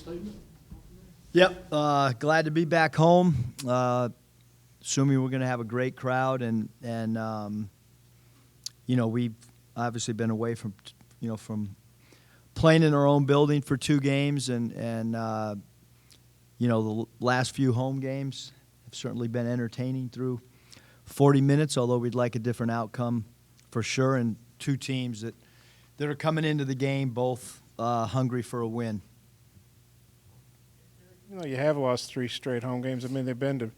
statement? Yep, glad to be back home. Assuming we're going to have a great crowd, and we've obviously been away from playing in our own building for 2 games, and the last few home games have certainly been entertaining through 40 minutes. Although we'd like a different outcome for sure, and 2 teams that are coming into the game both hungry for a win. You have lost 3 straight home games. I mean, they've been to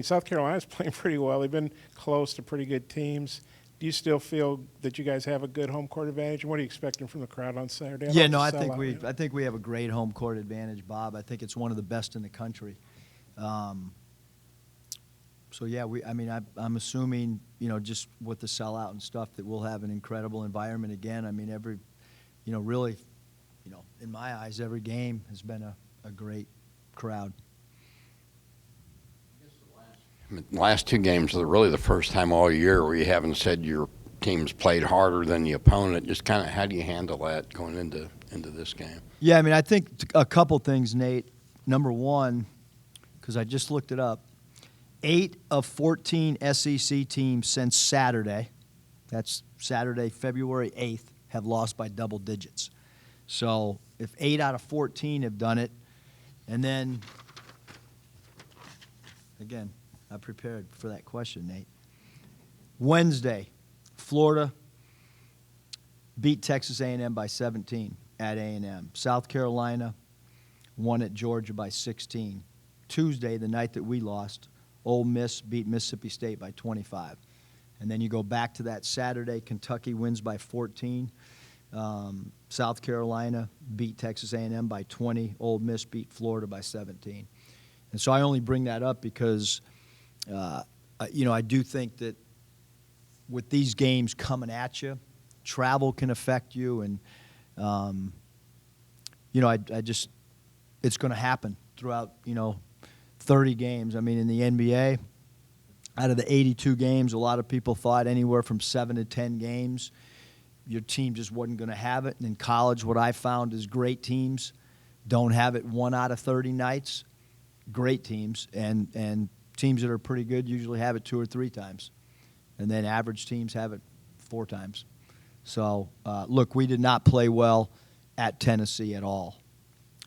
South Carolina's playing pretty well. They've been close to pretty good teams. Do you still feel that you guys have a good home court advantage? What are you expecting from the crowd on Saturday? I think we have a great home court advantage, Bob. I think it's one of the best in the country. I'm assuming, just with the sellout and stuff, that we'll have an incredible environment again. I mean, in my eyes, every game has been a great crowd. The last 2 games are really the first time all year where you haven't said your team's played harder than the opponent. Just kind of how do you handle that going into this game? Yeah, I mean, I think a couple things, Nate. Number one, because I just looked it up, 8 of 14 SEC teams since Saturday, that's Saturday, February 8th, have lost by double digits. So if 8 out of 14 have done it, and then, again, I prepared for that question, Nate. Wednesday, Florida beat Texas A&M by 17 at A&M. South Carolina won at Georgia by 16. Tuesday, the night that we lost, Ole Miss beat Mississippi State by 25. And then you go back to that Saturday, Kentucky wins by 14. South Carolina beat Texas A&M by 20. Ole Miss beat Florida by 17. And so I only bring that up because I do think that with these games coming at you, travel can affect you, and it's going to happen throughout 30 games. I mean, in the NBA, out of the 82 games, a lot of people thought anywhere from 7 to 10 games, your team just wasn't going to have it. And in college, what I found is great teams don't have it 1 out of 30 nights. Great teams and teams that are pretty good usually have it 2 or 3 times. And then average teams have it 4 times. So, look, we did not play well at Tennessee at all.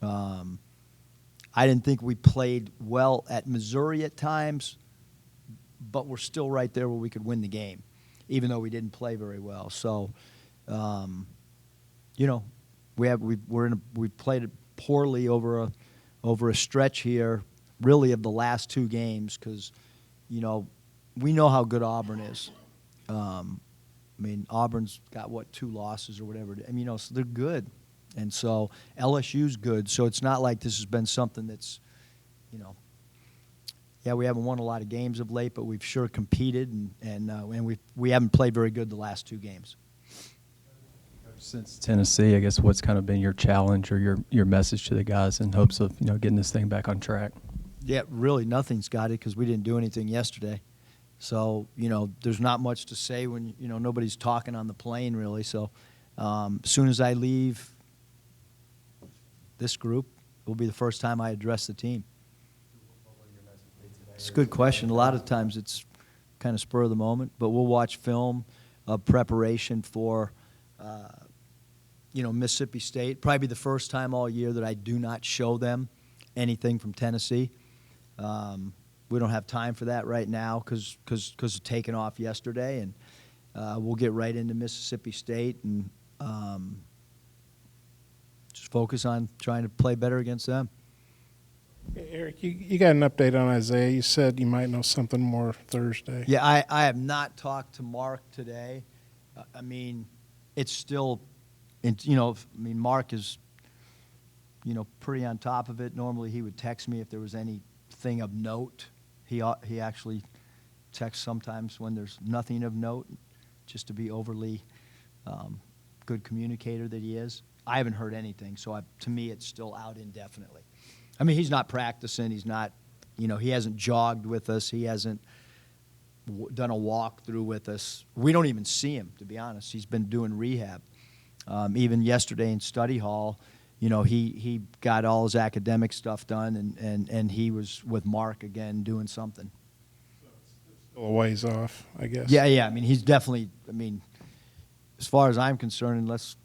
I didn't think we played well at Missouri at times, but we're still right there where we could win the game, even though we didn't play very well. So, we played it poorly over a stretch here, really of the last 2 games, because we know how good Auburn is. Auburn's got 2 losses or whatever. So they're good, and so LSU's good. So it's not like this has been something that's, we haven't won a lot of games of late, but we've sure competed, and we haven't played very good the last 2 games. Since Tennessee, I guess what's kind of been your challenge or your message to the guys in hopes of getting this thing back on track? Yeah, really nothing's got it because we didn't do anything yesterday. So, there's not much to say when, nobody's talking on the plane really. So as soon as I leave this group, it will be the first time I address the team. It's a good question. A lot of times it's kind of spur of the moment, but we'll watch film of preparation for Mississippi State. Probably the first time all year that I do not show them anything from Tennessee. We don't have time for that right now because of taking off yesterday, and we'll get right into Mississippi State and just focus on trying to play better against them. Hey, Eric, you got an update on Isaiah. You said you might know something more Thursday. Yeah, I have not talked to Mark today. It's still, Mark is, pretty on top of it. Normally he would text me if there was anything of note. He actually texts sometimes when there's nothing of note, just to be overly good communicator that he is. I haven't heard anything, so to me it's still out indefinitely. He's not practicing. He's not, he hasn't jogged with us. He hasn't done a walkthrough with us. We don't even see him, to be honest. He's been doing rehab. Even yesterday in study hall, he got all his academic stuff done, and he was with Mark again doing something. Still a ways off, I guess. Yeah. I mean, he's definitely. I mean, as far as I'm concerned, unless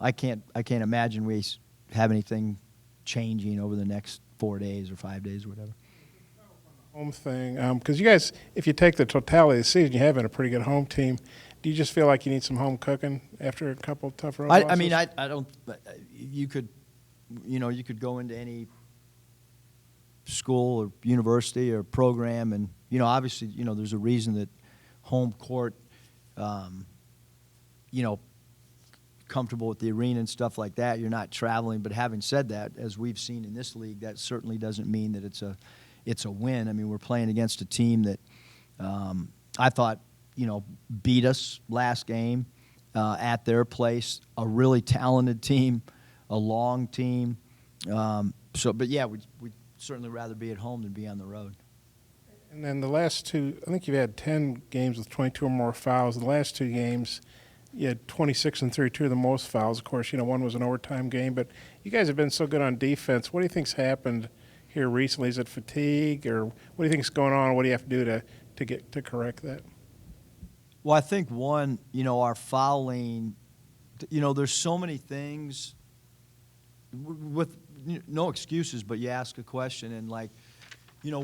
I can't imagine we have anything changing over the next 4 days or 5 days or whatever. Home thing, because you guys, if you take the totality of the season, you have been a pretty good home team. Do you just feel like you need some home cooking after a couple of tough road losses? I mean, I don't. You could go into any school or university or program, and obviously, there's a reason that home court, comfortable with the arena and stuff like that. You're not traveling, but having said that, as we've seen in this league, that certainly doesn't mean that it's a win. I mean, we're playing against a team that I thought, beat us last game at their place. A really talented team, a long team. But yeah, we'd certainly rather be at home than be on the road. And then the last two, I think you've had 10 games with 22 or more fouls. The last two games, you had 26 and 32 of the most fouls. Of course, one was an overtime game. But you guys have been so good on defense. What do you think's happened here recently? Is it fatigue, or what do you think's going on? What do you have to do to correct that? Well, I think one, our fouling, there's so many things with no excuses, but you ask a question, and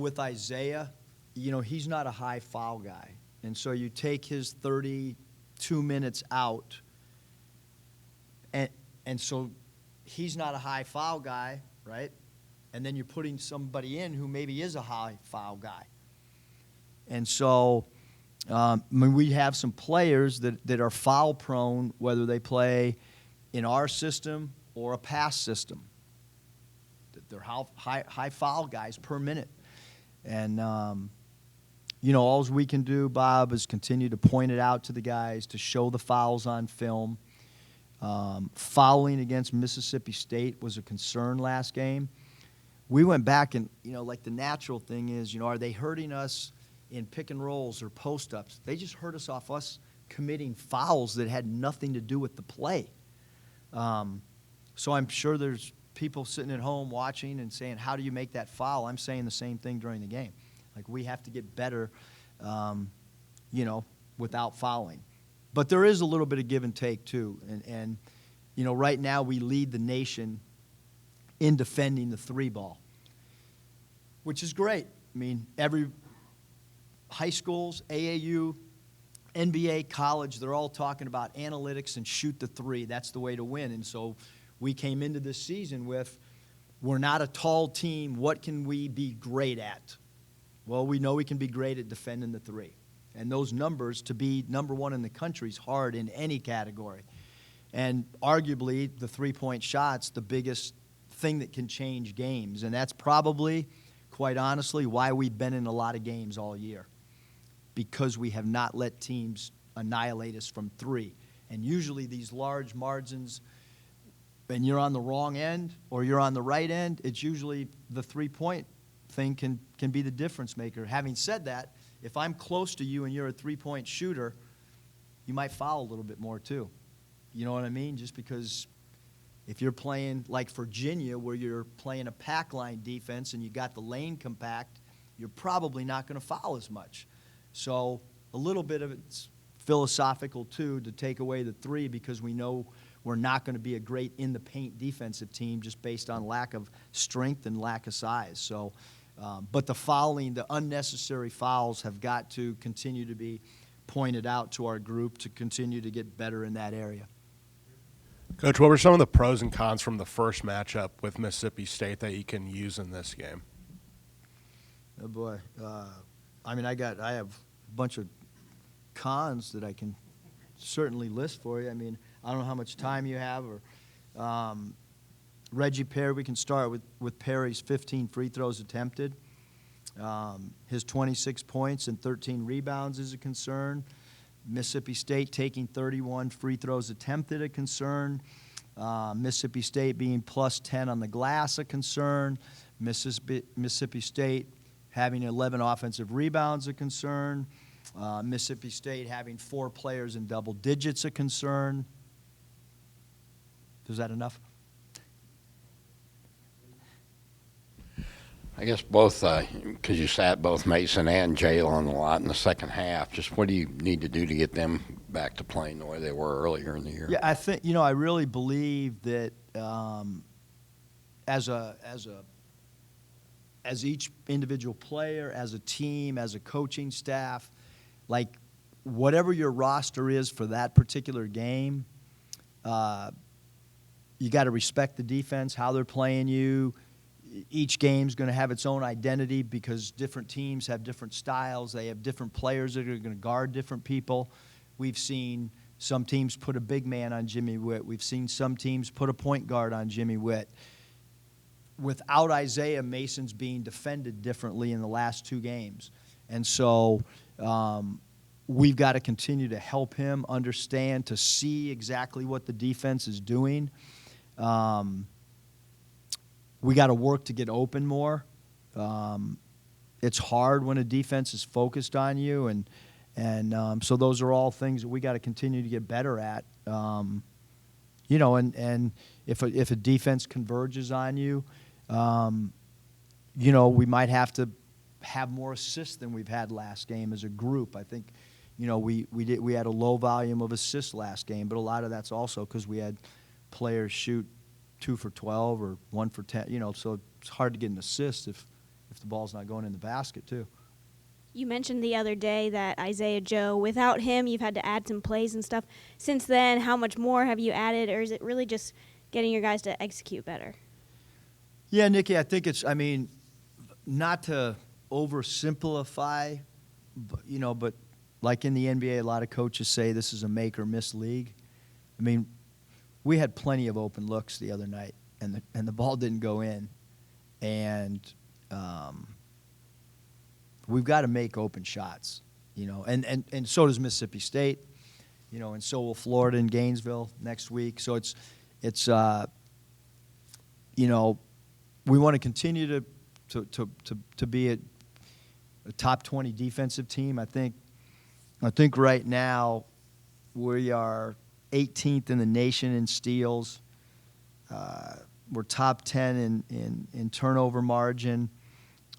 with Isaiah, he's not a high foul guy. And so you take his 32 minutes out, and so he's not a high foul guy, right? And then you're putting somebody in who maybe is a high foul guy. And so we have some players that are foul prone, whether they play in our system or a pass system. They're high foul guys per minute. And, all we can do, Bob, is continue to point it out to the guys, to show the fouls on film. Fouling against Mississippi State was a concern last game. We went back and, the natural thing is, are they hurting us in pick and rolls or post-ups? They just hurt us off us committing fouls that had nothing to do with the play. So I'm sure there's people sitting at home watching and saying, how do you make that foul? I'm saying the same thing during the game. We have to get better, without fouling. But there is a little bit of give and take, too. And right now we lead the nation in defending the three ball, which is great. I mean, every high schools, AAU, NBA, college, they're all talking about analytics and shoot the three. That's the way to win. And so we came into this season with, we're not a tall team. What can we be great at? Well, we know we can be great at defending the three. And those numbers, to be number one in the country, is hard in any category. And arguably, the three-point shot's the biggest thing that can change games. And that's probably, quite honestly, why we've been in a lot of games all year. Because we have not let teams annihilate us from three. And usually these large margins, and you're on the wrong end or you're on the right end, it's usually the three-point thing can be the difference maker. Having said that, if I'm close to you and you're a three-point shooter, you might foul a little bit more too. You know what I mean? Just because if you're playing like Virginia, where you're playing a pack line defense and you got the lane compact, you're probably not going to foul as much. So a little bit of it's philosophical too, to take away the three, because we know we're not going to be a great in the paint defensive team just based on lack of strength and lack of size. So, but the fouling, the unnecessary fouls have got to continue to be pointed out to our group to continue to get better in that area. Coach, what were some of the pros and cons from the first matchup with Mississippi State that you can use in this game? Oh boy, I mean, I have a bunch of cons that I can certainly list for you. I mean, I don't know how much time you have, or Reggie Perry. We can start with Perry's 15 free throws attempted. His 26 points and 13 rebounds is a concern. Mississippi State taking 31 free throws attempted, a concern. Mississippi State being plus 10 on the glass, a concern. Mississippi State having 11 offensive rebounds, a concern. Mississippi State having 4 players in double digits, a concern. Is that enough? I guess both, because you sat both Mason and Jalen a lot in the second half. Just what do you need to do to get them back to playing the way they were earlier in the year? Yeah, I think I really believe that as each individual player, as a team, as a coaching staff, like whatever your roster is for that particular game, you got to respect the defense, how they're playing you. Each game's going to have its own identity because different teams have different styles. They have different players that are going to guard different people. We've seen some teams put a big man on Jimmy Witt. We've seen some teams put a point guard on Jimmy Witt. Without Isaiah, Mason's being defended differently in the last two games. And so we've got to continue to help him understand, to see exactly what the defense is doing. We got to work to get open more. It's hard when a defense is focused on you, and so those are all things that we got to continue to get better at. And if a defense converges on you, we might have to have more assists than we've had last game as a group. I think, we had a low volume of assists last game, but a lot of that's also because we had players shoot 2 for 12 or 1 for 10. So it's hard to get an assist if the ball's not going in the basket too. You mentioned the other day that Isaiah Joe, without him, you've had to add some plays and stuff. Since then, how much more have you added, or is it really just getting your guys to execute better? Yeah, Nikki, I think it's, not to oversimplify, but like in the NBA, a lot of coaches say this is a make or miss league. We had plenty of open looks the other night, and the ball didn't go in. And we've got to make open shots, and so does Mississippi State, and so will Florida and Gainesville next week. So it's we want to continue to be a top 20 defensive team. I think right now we are 18th in the nation in steals. We're top 10 in turnover margin.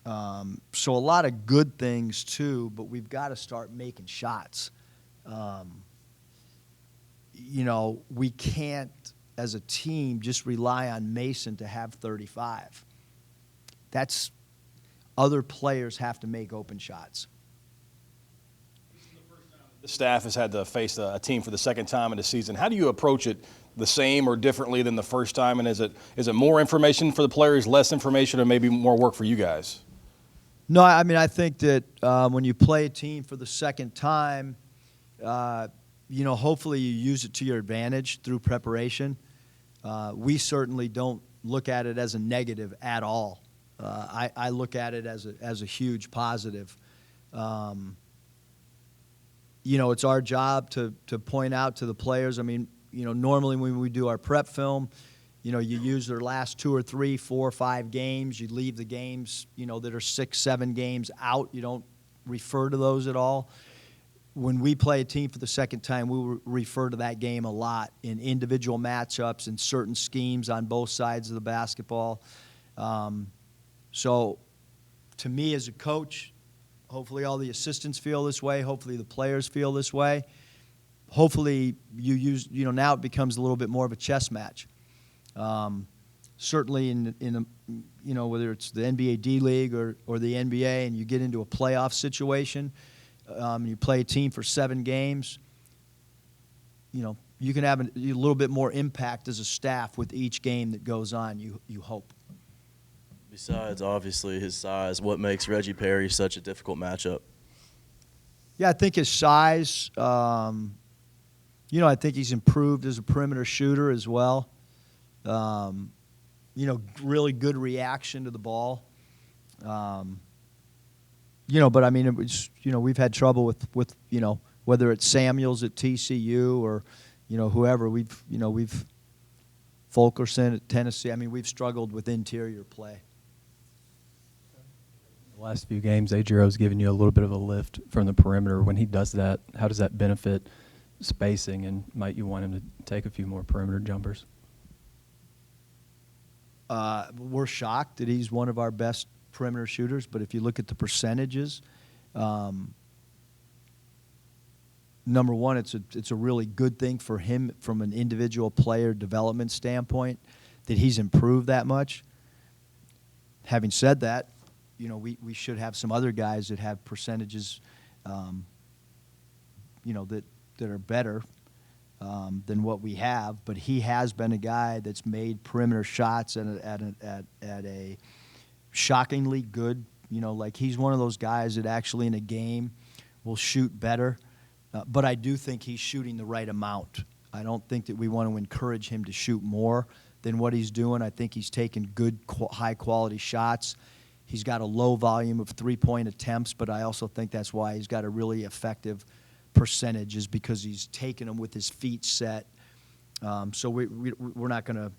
So a lot of good things too, but we've got to start making shots. We can't, as a team, just rely on Mason to have 35. That's other players have to make open shots. The staff has had to face a team for the second time in the season. How do you approach it the same or differently than the first time? And is it more information for the players, less information, or maybe more work for you guys? No, I think that when you play a team for the second time, hopefully you use it to your advantage through preparation. We certainly don't look at it as a negative at all. I look at it as a huge positive. It's our job to point out to the players. Normally when we do our prep film, you use their last 2 or 3, 4 or 5 games. You leave the games, that are 6, 7 games out. You don't refer to those at all. When we play a team for the second time, we refer to that game a lot in individual matchups and certain schemes on both sides of the basketball. So to me as a coach, hopefully all the assistants feel this way. Hopefully the players feel this way. Hopefully you use, now it becomes a little bit more of a chess match. Certainly in whether it's the NBA D-League or the NBA, and you get into a playoff situation, you play a team for 7 games, you can have a little bit more impact as a staff with each game that goes on, you hope. Besides, obviously, his size, what makes Reggie Perry such a difficult matchup? Yeah, I think his size, I think he's improved as a perimeter shooter as well. Really good reaction to the ball. But it was, we've had trouble with whether it's Samuels at TCU or, whoever. We've Fulkerson at Tennessee. We've struggled with interior play. The last few games, Adrio's given you a little bit of a lift from the perimeter. When he does that, how does that benefit spacing, and might you want him to take a few more perimeter jumpers? We're shocked that he's one of our best perimeter shooters, but if you look at the percentages, number one, it's a really good thing for him from an individual player development standpoint that he's improved that much. Having said that, you know, we should have some other guys that have percentages, you know, that are better than what we have. But he has been a guy that's made perimeter shots at a shockingly good, you know, like he's one of those guys that actually in a game will shoot better. But I do think he's shooting the right amount. I don't think that we want to encourage him to shoot more than what he's doing. I think he's taking good, high-quality shots. He's got a low volume of three-point attempts, but I also think that's why he's got a really effective percentage, is because he's taking them with his feet set. So we're not going to,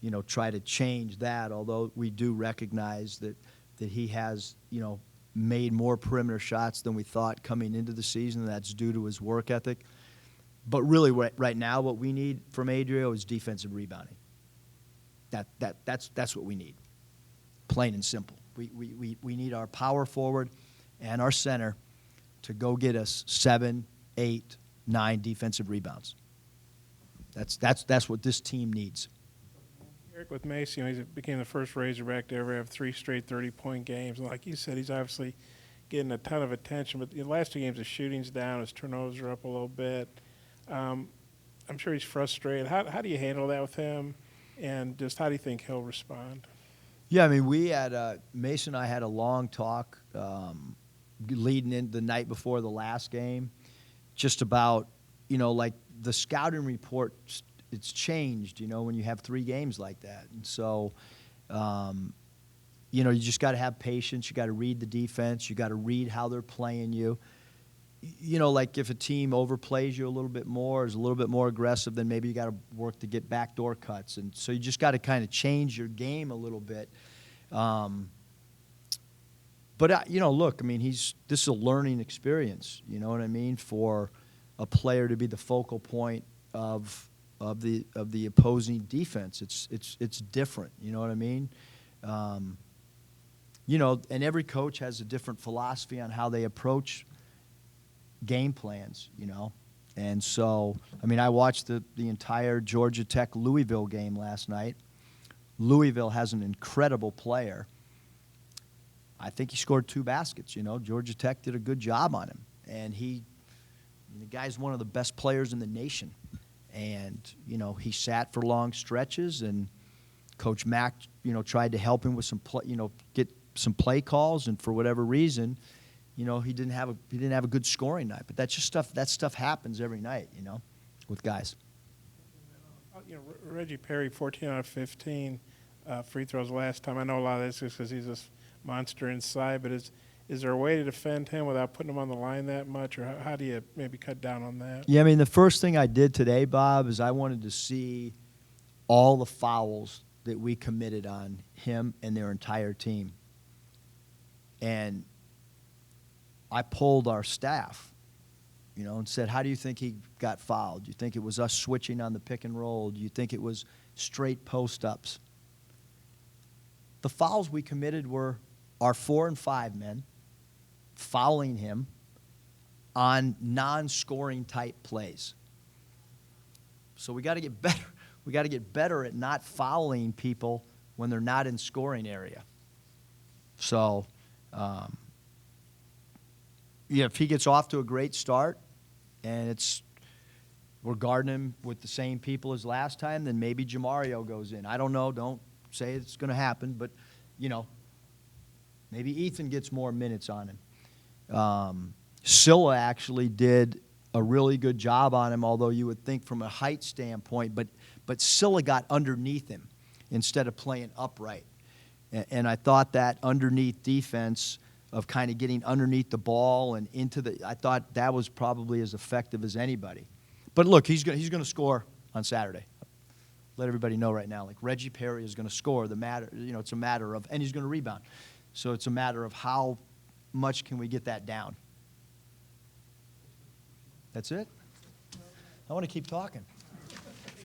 you know, try to change that, although we do recognize that he has, you know, made more perimeter shots than we thought coming into the season. That's due to his work ethic. But really, right now, what we need from Adrio is defensive rebounding. That's what we need, plain and simple. We need our power forward and our center to go get us 7, 8, 9 defensive rebounds. That's what this team needs. Eric, with Macy, you know, he became the first Razorback to ever have 3 straight 30-point games. And like you said, he's obviously getting a ton of attention. But the last 2 games, his shooting's down, his turnovers are up a little bit. I'm sure he's frustrated. How do you handle that with him? And just how do you think he'll respond? Yeah, I mean, we had Mason and I had a long talk leading in the night before the last game, just about, you know, like the scouting report. It's changed, you know, when you have 3 games like that, and so, you know, you just got to have patience. You got to read the defense. You got to read how they're playing you. You know, like if a team overplays you a little bit more, is a little bit more aggressive, then maybe you got to work to get backdoor cuts. And so you just got to kind of change your game a little bit. But, you know, look, I mean, this is a learning experience, you know what I mean, for a player to be the focal point of the opposing defense. It's different, you know what I mean? You know, and every coach has a different philosophy on how they approach game plans, you know. And so, I mean, I watched the entire Georgia Tech-Louisville game last night. Louisville has an incredible player. I think he scored 2 baskets, you know. Georgia Tech did a good job on him. And the guy's one of the best players in the nation. And, you know, he sat for long stretches, and Coach Mack, you know, tried to help him with some get some play calls, and for whatever reason, you know, he didn't have a good scoring night. But that's just stuff. That stuff happens every night, you know, with guys. You know, Reggie Perry, 14 out of 15 free throws last time. I know a lot of this is because he's this monster inside, but is there a way to defend him without putting him on the line that much, or how do you maybe cut down on that? Yeah, I mean, the first thing I did today, Bob, is I wanted to see all the fouls that we committed on him and their entire team. And I polled our staff, you know, and said, how do you think he got fouled? Do you think it was us switching on the pick and roll? Do you think it was straight post-ups? The fouls we committed were our 4 and 5 men fouling him on non-scoring type plays. So we got to get better. We got to get better at not fouling people when they're not in scoring area. So, yeah, if he gets off to a great start and we're guarding him with the same people as last time, then maybe Jamario goes in. I don't know. Don't say it's going to happen, but, you know, maybe Ethan gets more minutes on him. Scylla actually did a really good job on him, although you would think from a height standpoint, but Scylla got underneath him instead of playing upright. And I thought that underneath defense of kind of getting underneath the ball and I thought that was probably as effective as anybody. But look, he's going to score on Saturday. Let everybody know right now, like Reggie Perry is going to score. It's a matter of, and he's going to rebound. So it's a matter of how much can we get that down. That's it? I want to keep talking.